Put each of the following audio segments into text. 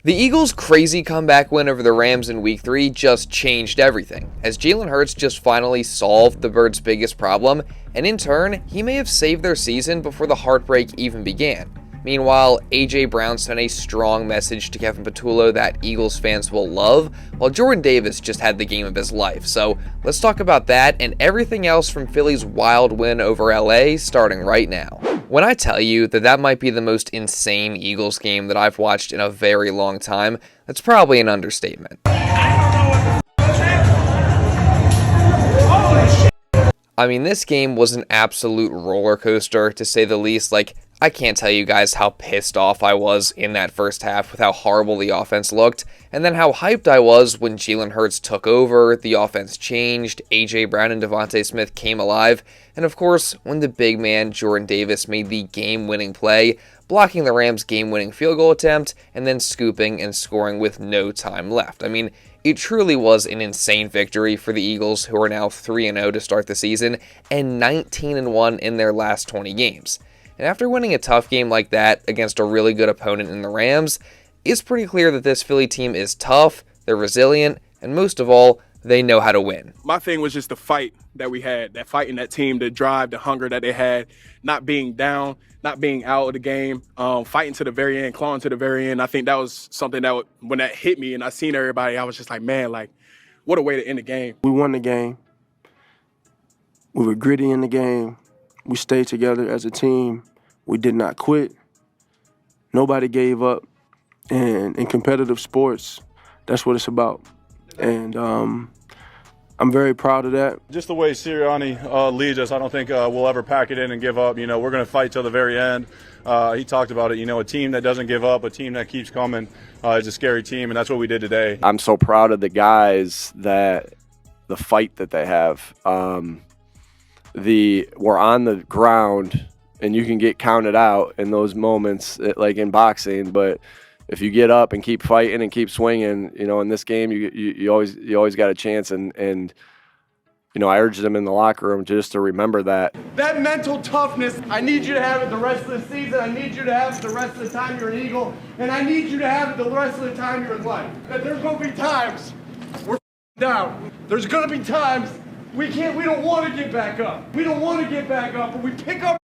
The Eagles' crazy comeback win over the Rams in Week 3 just changed everything, as Jalen Hurts just finally solved the Birds' biggest problem, and in turn, he may have saved their season before the heartbreak even began. Meanwhile, A.J. Brown sent a strong message to Kevin Patullo that Eagles fans will love, while Jordan Davis just had the game of his life. So let's talk about that and everything else from Philly's wild win over LA starting right now. When I tell you that that might be the most insane Eagles game that I've watched in a very long time, that's probably an understatement. I mean, this game was an absolute roller coaster, to say the least. I can't tell you guys how pissed off I was in that first half with how horrible the offense looked, and then how hyped I was when Jalen Hurts took over, the offense changed, A.J. Brown and DeVonta Smith came alive, and of course, when the big man Jordan Davis made the game-winning play, blocking the Rams' game-winning field goal attempt, and then scooping and scoring with no time left. I mean, it truly was an insane victory for the Eagles, who are now 3-0 to start the season, and 19-1 in their last 20 games. And after winning a tough game like that against a really good opponent in the Rams, it's pretty clear that this Philly team is tough, they're resilient, and most of all, they know how to win. My thing was just the fight that we had, that fight in that team, the drive, the hunger that they had, not being down, not being out of the game, fighting to the very end, clawing to the very end. I think that was something that when that hit me and I seen everybody, I was just like, man, what a way to end the game. We won the game. We were gritty in the game. We stayed together as a team. We did not quit. Nobody gave up. And in competitive sports, that's what it's about. And I'm very proud of that. Just the way Sirianni leads us, I don't think we'll ever pack it in and give up. We're going to fight till the very end. He talked about it, a team that doesn't give up, a team that keeps coming is a scary team, and that's what we did today. I'm so proud of the guys, that the fight that they have. We're on the ground, and you can get counted out in those moments, like in boxing, but if you get up and keep fighting and keep swinging, in this game, you always got a chance. And I urged them in the locker room just to remember that. That mental toughness, I need you to have it the rest of the season. I need you to have it the rest of the time you're an Eagle. And I need you to have it the rest of the time you're in life. That there's going to be times we're down. There's going to be times we don't want to get back up. We don't want to get back up, but we pick our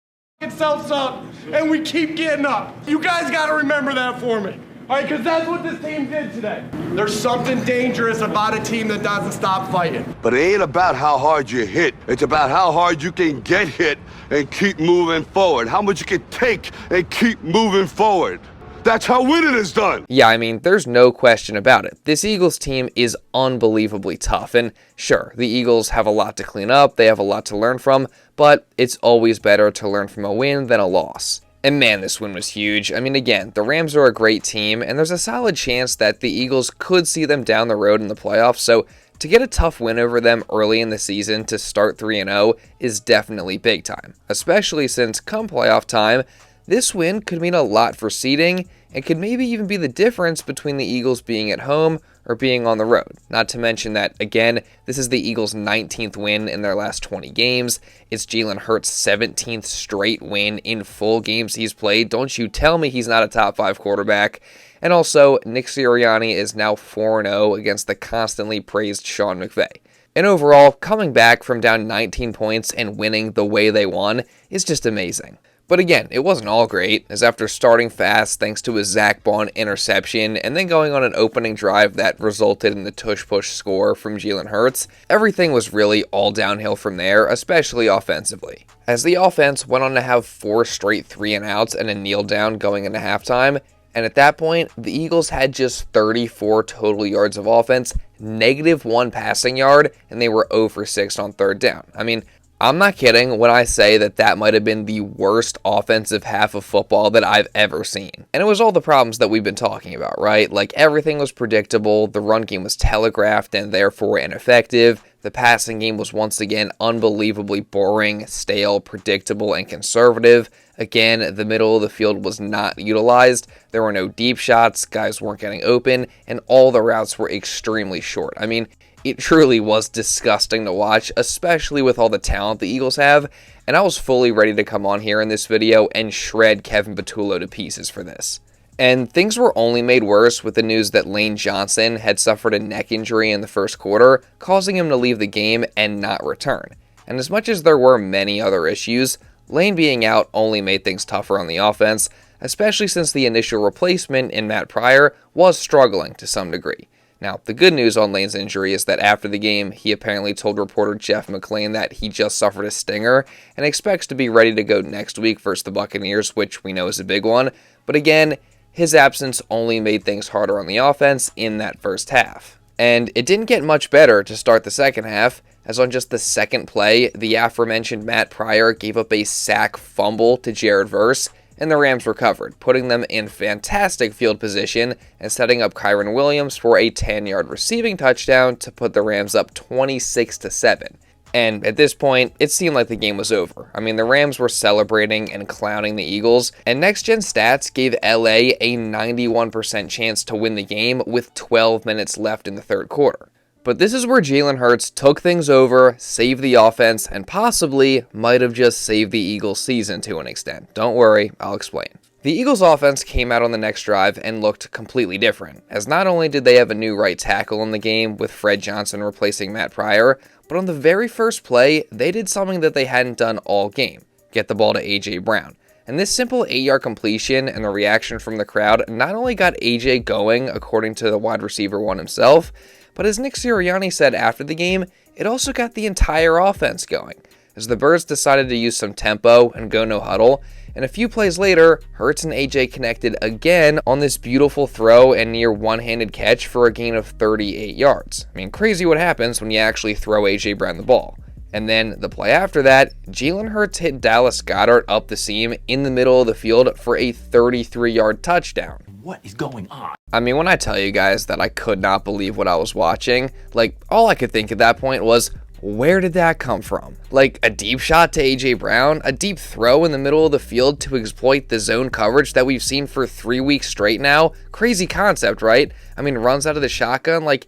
selves up and we keep getting up. You guys got to remember that for me. All right, because that's what this team did today. There's something dangerous about a team that doesn't stop fighting. But it ain't about how hard you hit. It's about how hard you can get hit and keep moving forward. How much you can take and keep moving forward. That's how winning is done. Yeah, I mean, there's no question about it. This Eagles team is unbelievably tough. And sure, the Eagles have a lot to clean up. They have a lot to learn from. But it's always better to learn from a win than a loss. And man, this win was huge. I mean, again, the Rams are a great team, and there's a solid chance that the Eagles could see them down the road in the playoffs, so to get a tough win over them early in the season to start 3-0 is definitely big time, especially since come playoff time, this win could mean a lot for seeding, and could maybe even be the difference between the Eagles being at home or being on the road. Not to mention that, again, this is the Eagles' 19th win in their last 20 games. It's Jalen Hurts' 17th straight win in full games he's played. Don't you tell me he's not a top 5 quarterback. And also, Nick Sirianni is now 4-0 against the constantly praised Sean McVay. And overall, coming back from down 19 points and winning the way they won is just amazing. But again, it wasn't all great, as after starting fast thanks to a Zach Bond interception and then going on an opening drive that resulted in the tush-push score from Jalen Hurts, everything was really all downhill from there, especially offensively. As the offense went on to have 4 straight 3-and-outs and a kneel down going into halftime, and at that point, the Eagles had just 34 total yards of offense, -1 passing yard, and they were 0 for 6 on third down. I mean, I'm not kidding when I say that that might have been the worst offensive half of football that I've ever seen. And it was all the problems that we've been talking about, right? Like, everything was predictable, the run game was telegraphed and therefore ineffective, the passing game was once again unbelievably boring, stale, predictable, and conservative. Again, the middle of the field was not utilized, there were no deep shots, guys weren't getting open, and all the routes were extremely short. I mean, it truly was disgusting to watch, especially with all the talent the Eagles have, and I was fully ready to come on here in this video and shred Kevin Patullo to pieces for this. And things were only made worse with the news that Lane Johnson had suffered a neck injury in the first quarter, causing him to leave the game and not return. And as much as there were many other issues, Lane being out only made things tougher on the offense, especially since the initial replacement in Matt Pryor was struggling to some degree. Now, the good news on Lane's injury is that after the game, he apparently told reporter Jeff McLean that he just suffered a stinger and expects to be ready to go next week versus the Buccaneers, which we know is a big one. But again, his absence only made things harder on the offense in that first half. And it didn't get much better to start the second half, as on just the second play, the aforementioned Matt Pryor gave up a sack fumble to Jared Verse, and the Rams recovered, putting them in fantastic field position and setting up Kyren Williams for a 10-yard receiving touchdown to put the Rams up 26-7. And at this point, it seemed like the game was over. I mean, the Rams were celebrating and clowning the Eagles, and Next Gen Stats gave LA a 91% chance to win the game with 12 minutes left in the third quarter. But this is where Jalen Hurts took things over, saved the offense, and possibly might have just saved the Eagles' season to an extent. Don't worry, I'll explain. The Eagles' offense came out on the next drive and looked completely different, as not only did they have a new right tackle in the game with Fred Johnson replacing Matt Pryor, but on the very first play, they did something that they hadn't done all game: get the ball to A.J. Brown. And this simple 8-yard completion and the reaction from the crowd not only got A.J. going, according to the wide receiver one himself, but as Nick Sirianni said after the game, it also got the entire offense going, as the Birds decided to use some tempo and go no huddle, and a few plays later, Hurts and AJ connected again on this beautiful throw and near one-handed catch for a gain of 38 yards. I mean, crazy what happens when you actually throw AJ Brown the ball. And then the play after that, Jalen Hurts hit Dallas Goedert up the seam in the middle of the field for a 33-yard touchdown. What is going on? I mean, when I tell you guys that I could not believe what I was watching, like, all I could think at that point was, where did that come from? Like, a deep shot to A.J. Brown? A deep throw in the middle of the field to exploit the zone coverage that we've seen for 3 weeks straight now? Crazy concept, right? I mean, runs out of the shotgun, like,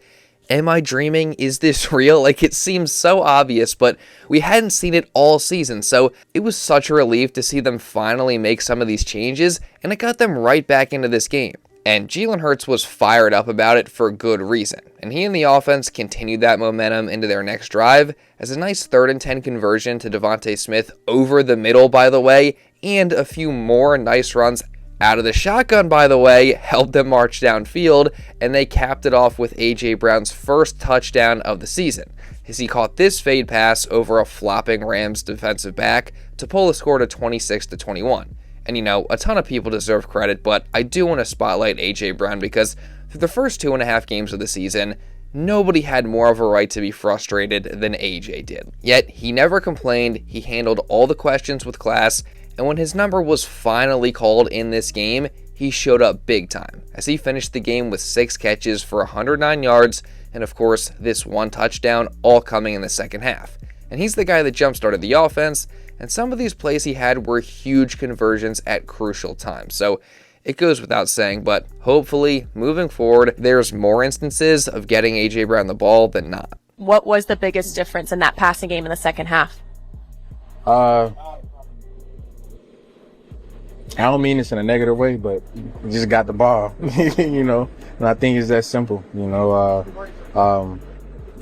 am I dreaming? Is this real? Like, it seems so obvious, but we hadn't seen it all season, so it was such a relief to see them finally make some of these changes, and it got them right back into this game. And Jalen Hurts was fired up about it for good reason, and he and the offense continued that momentum into their next drive as a nice 3rd and 10 conversion to DeVonta Smith over the middle, by the way, and a few more nice runs out of the shotgun, by the way, helped them march downfield, and they capped it off with A.J. Brown's first touchdown of the season, as he caught this fade pass over a flopping Rams defensive back to pull the score to 26-21. And, you know, a ton of people deserve credit, but I do want to spotlight A.J. Brown because for the first 2.5 games of the season, nobody had more of a right to be frustrated than A.J. did. Yet, he never complained, he handled all the questions with class, and when his number was finally called in this game, he showed up big time, as he finished the game with 6 catches for 109 yards, and of course, this one touchdown, all coming in the second half. And he's the guy that jump-started the offense, and some of these plays he had were huge conversions at crucial times. So it goes without saying, but hopefully, moving forward, there's more instances of getting A.J. Brown the ball than not. What was the biggest difference in that passing game in the second half? I don't mean this in a negative way, but we just got the ball, you know, and I think it's that simple, you know,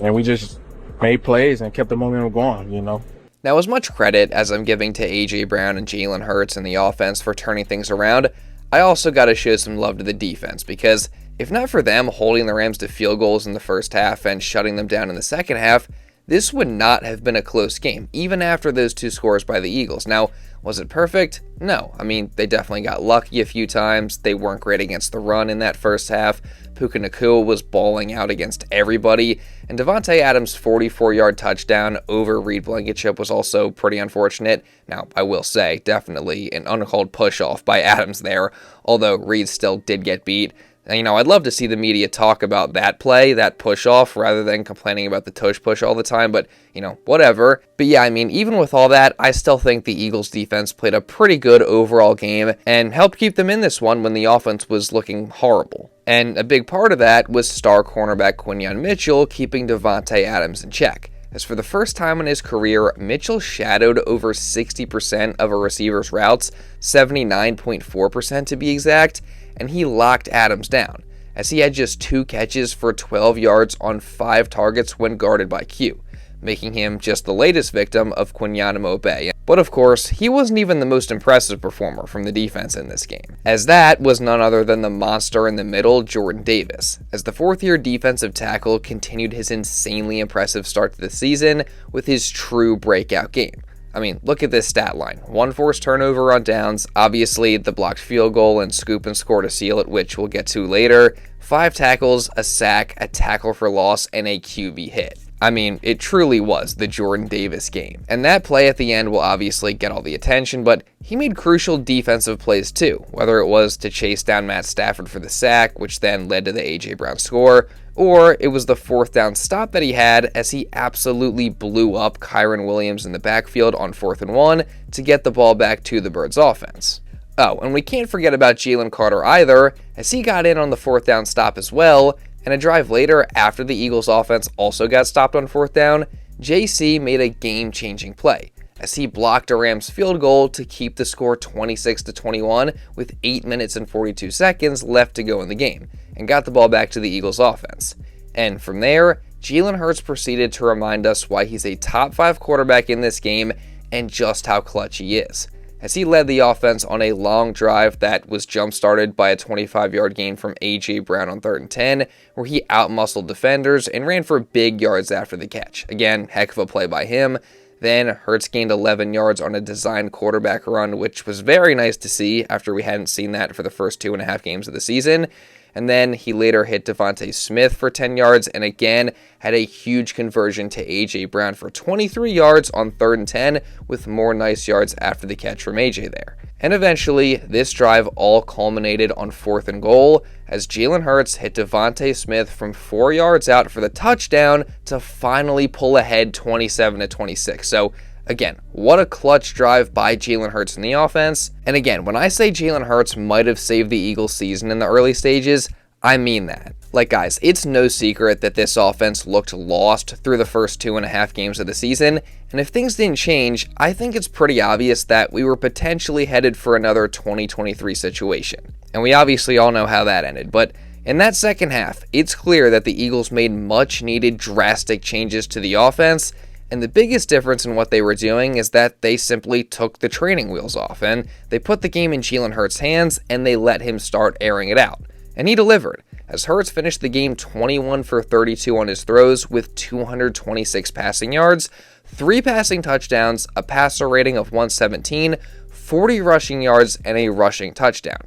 and we just made plays and kept the momentum going, you know. Now, as much credit as I'm giving to A.J. Brown and Jalen Hurts and the offense for turning things around, I also got to show some love to the defense, because if not for them holding the Rams to field goals in the first half and shutting them down in the second half, this would not have been a close game, even after those 2 scores by the Eagles. Now, was it perfect? No. I mean, they definitely got lucky a few times. They weren't great against the run in that first half. Puka Nacua was balling out against everybody. And Davante Adams' 44-yard touchdown over Reed Blankenship was also pretty unfortunate. Now, I will say, definitely an uncalled push-off by Adams there, although Reed still did get beat. You know, I'd love to see the media talk about that play, that push-off, rather than complaining about the tush push all the time, but, you know, whatever. But yeah, I mean, even with all that, I still think the Eagles' defense played a pretty good overall game and helped keep them in this one when the offense was looking horrible. And a big part of that was star cornerback Quinyon Mitchell keeping Davante Adams in check. As for the first time in his career, Mitchell shadowed over 60% of a receiver's routes, 79.4% to be exact, and he locked Adams down, as he had just 2 catches for 12 yards on 5 targets when guarded by Q, making him just the latest victim of Quinyon Mitchell. But of course, he wasn't even the most impressive performer from the defense in this game, as that was none other than the monster in the middle, Jordan Davis, as the 4th-year defensive tackle continued his insanely impressive start to the season with his true breakout game. I mean, look at this stat line. 1 forced turnover on downs, obviously the blocked field goal and scoop and score to seal it, which we'll get to later, 5 tackles, a sack, a tackle for loss, and a QB hit. I mean, it truly was the Jordan Davis game. And that play at the end will obviously get all the attention, but he made crucial defensive plays too, whether it was to chase down Matt Stafford for the sack, which then led to the A.J. Brown score, or it was the 4th down stop that he had as he absolutely blew up Kyren Williams in the backfield on 4th and 1 to get the ball back to the Birds offense. Oh, and we can't forget about Jalen Carter either, as he got in on the 4th down stop as well, and a drive later, after the Eagles offense also got stopped on 4th down, JC made a game-changing play, as he blocked a Rams field goal to keep the score 26-21 with 8 minutes and 42 seconds left to go in the game, and got the ball back to the Eagles offense. And from there, Jalen Hurts proceeded to remind us why he's a top 5 quarterback in this game and just how clutch he is, as he led the offense on a long drive that was jump-started by a 25-yard gain from A.J. Brown on 3rd and 10, where he outmuscled defenders and ran for big yards after the catch. Again, heck of a play by him. Then Hurts gained 11 yards on a designed quarterback run, which was very nice to see after we hadn't seen that for the first 2.5 games of the season. And then he later hit DeVonta Smith for 10 yards and again had a huge conversion to A.J. Brown for 23 yards on 3rd and 10 with more nice yards after the catch from A.J. there. And eventually, this drive all culminated on 4th and goal as Jalen Hurts hit DeVonta Smith from 4 yards out for the touchdown to finally pull ahead 27-26. So again, what a clutch drive by Jalen Hurts in the offense. And again, when I say Jalen Hurts might have saved the Eagles season in the early stages, I mean that. Like guys, it's no secret that this offense looked lost through the first 2.5 games of the season, and if things didn't change, I think it's pretty obvious that we were potentially headed for another 2023 situation. And we obviously all know how that ended, but in that second half, it's clear that the Eagles made much needed drastic changes to the offense, and the biggest difference in what they were doing is that they simply took the training wheels off, and they put the game in Jalen Hurts' hands, and they let him start airing it out. And he delivered, as Hurts finished the game 21 for 32 on his throws with 226 passing yards, 3 passing touchdowns, a passer rating of 117, 40 rushing yards, and a rushing touchdown.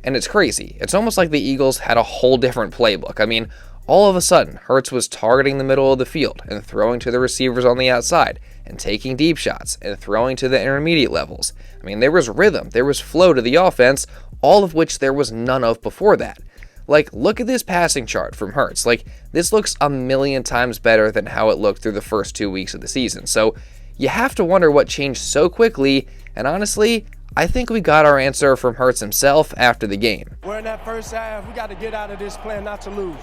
And it's crazy. It's almost like the Eagles had a whole different playbook. I mean, all of a sudden, Hurts was targeting the middle of the field and throwing to the receivers on the outside and taking deep shots and throwing to the intermediate levels. I mean, there was rhythm, there was flow to the offense, all of which there was none of before that. Like, look at this passing chart from Hurts. Like, this looks a million times better than how it looked through the first 2 weeks of the season. So, you have to wonder what changed so quickly, and honestly, I think we got our answer from Hurts himself after the game. We're in that first half. We got to get out of this playing not to lose.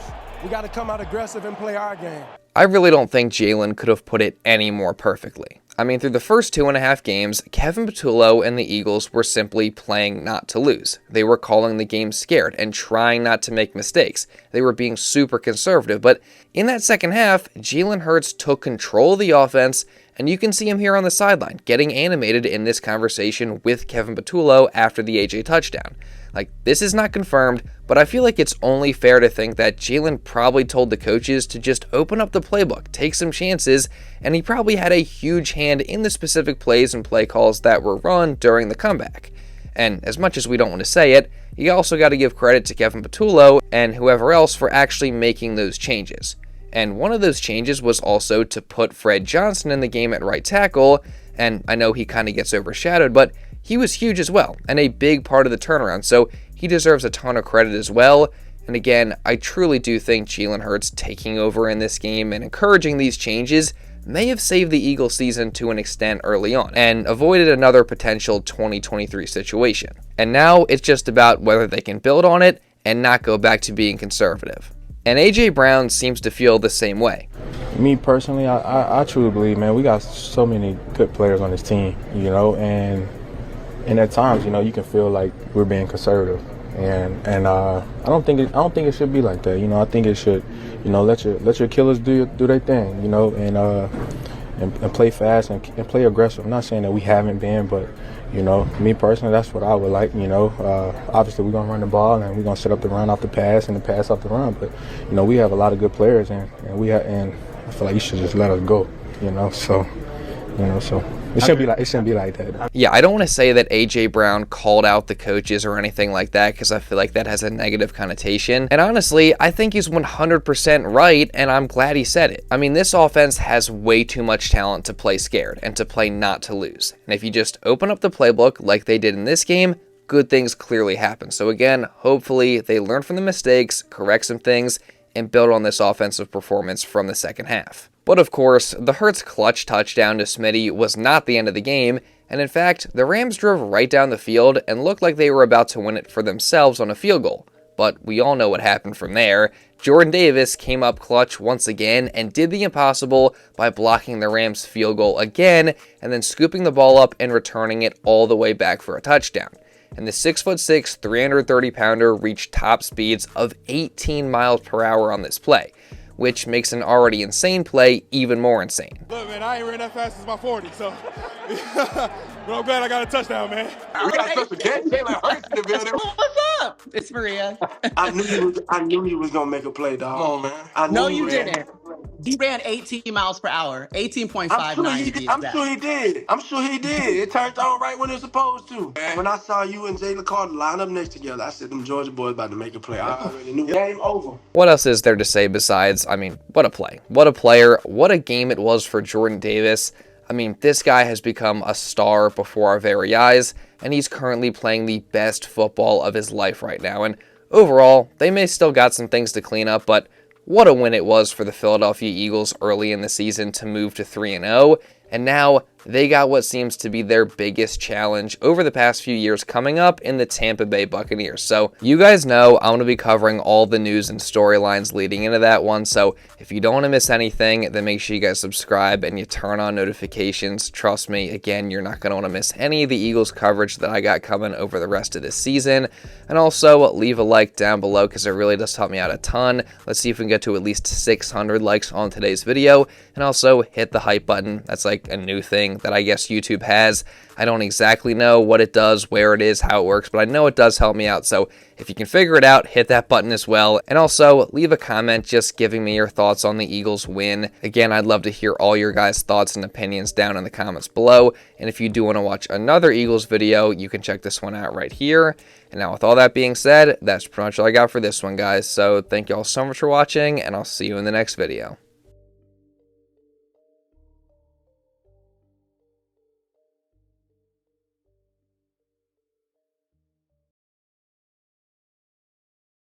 We got to come out aggressive and play our game. I really don't think Jalen could have put it any more perfectly. I mean, through the first 2.5 games, Kevin Patullo and the Eagles were simply playing not to lose. They were calling the game scared and trying not to make mistakes. They were being super conservative, but in that second half, Jalen Hurts took control of the offense, and you can see him here on the sideline, getting animated in this conversation with Kevin Patullo after the AJ touchdown. Like, this is not confirmed, but I feel like it's only fair to think that Jalen probably told the coaches to just open up the playbook, take some chances, and he probably had a huge hand in the specific plays and play calls that were run during the comeback. And as much as we don't want to say it, you also got to give credit to Kevin Patullo and whoever else for actually making those changes. And one of those changes was also to put Fred Johnson in the game at right tackle, and I know he kind of gets overshadowed, but he was huge as well, and a big part of the turnaround, so he deserves a ton of credit as well. And again, I truly do think Jalen Hurts taking over in this game and encouraging these changes may have saved the Eagles season to an extent early on, and avoided another potential 2023 situation. And now it's just about whether they can build on it and not go back to being conservative. And A.J. Brown seems to feel the same way. Me personally, I truly believe, man, we got so many good players on this team, and at times, you can feel like we're being conservative. and I don't think it should be like that. You know, I think it should, you know, let your killers do their thing. You know, and play fast and play aggressive. I'm not saying that we haven't been, but you know, me personally, that's what I would like. You know, obviously we're gonna run the ball and we're gonna set up the run off the pass and the pass off the run. But you know, we have a lot of good players, and I feel like you should just let us go. You know, so it shouldn't be like that. Yeah, I don't want to say that A.J. Brown called out the coaches or anything like that, because I feel like that has a negative connotation. And honestly, I think he's 100% right, and I'm glad he said it. I mean, this offense has way too much talent to play scared and to play not to lose. And if you just open up the playbook like they did in this game, good things clearly happen. So again, hopefully they learn from the mistakes, correct some things, and build on this offensive performance from the second half. But of course, the Hurts clutch touchdown to Smitty was not the end of the game, and in fact, the Rams drove right down the field and looked like they were about to win it for themselves on a field goal. But we all know what happened from there. Jordan Davis came up clutch once again and did the impossible by blocking the Rams' field goal again and then scooping the ball up and returning it all the way back for a touchdown. And the 6'6", 330-pounder reached top speeds of 18 miles per hour on this play, which makes an already insane play even more insane. Look, man, I ain't ran that fast as my 40, so but I'm glad I got a touchdown, man. We got special guest Jalen Hurts in the building. What's up? It's Maria. I knew you was gonna make a play, dog. Come on, man. No, you didn't. He ran 18 miles per hour, 18.59 to be exact. I'm sure he did. It turned on right when it was supposed to. When I saw you and Jalen Carter line up next together, I said, them Georgia boys about to make a play. I already knew. Game over. What else is there to say besides, I mean, what a play. What a player. What a game it was for Jordan Davis. I mean, this guy has become a star before our very eyes, and he's currently playing the best football of his life right now. And overall, they may still got some things to clean up, but what a win it was for the Philadelphia Eagles early in the season to move to 3-0, and now they got what seems to be their biggest challenge over the past few years coming up in the Tampa Bay Buccaneers. So you guys know I'm going to be covering all the news and storylines leading into that one, so if you don't want to miss anything, then make sure you guys subscribe and you turn on notifications. Trust me, again, you're not going to want to miss any of the Eagles coverage that I got coming over the rest of this season. And also leave a like down below because it really does help me out a ton. Let's see if we can get to at least 600 likes on today's video. And also hit the hype button. That's like a new thing that I guess YouTube has. I don't exactly know what it does, where it is, how it works, but I know it does help me out. So if you can figure it out, hit that button as well. And also leave a comment just giving me your thoughts on the Eagles win. Again, I'd love to hear all your guys' thoughts and opinions down in the comments below. And if you do want to watch another Eagles video, you can check this one out right here. And now with all that being said, that's pretty much all I got for this one, guys. So thank you all so much for watching, and I'll see you in the next video.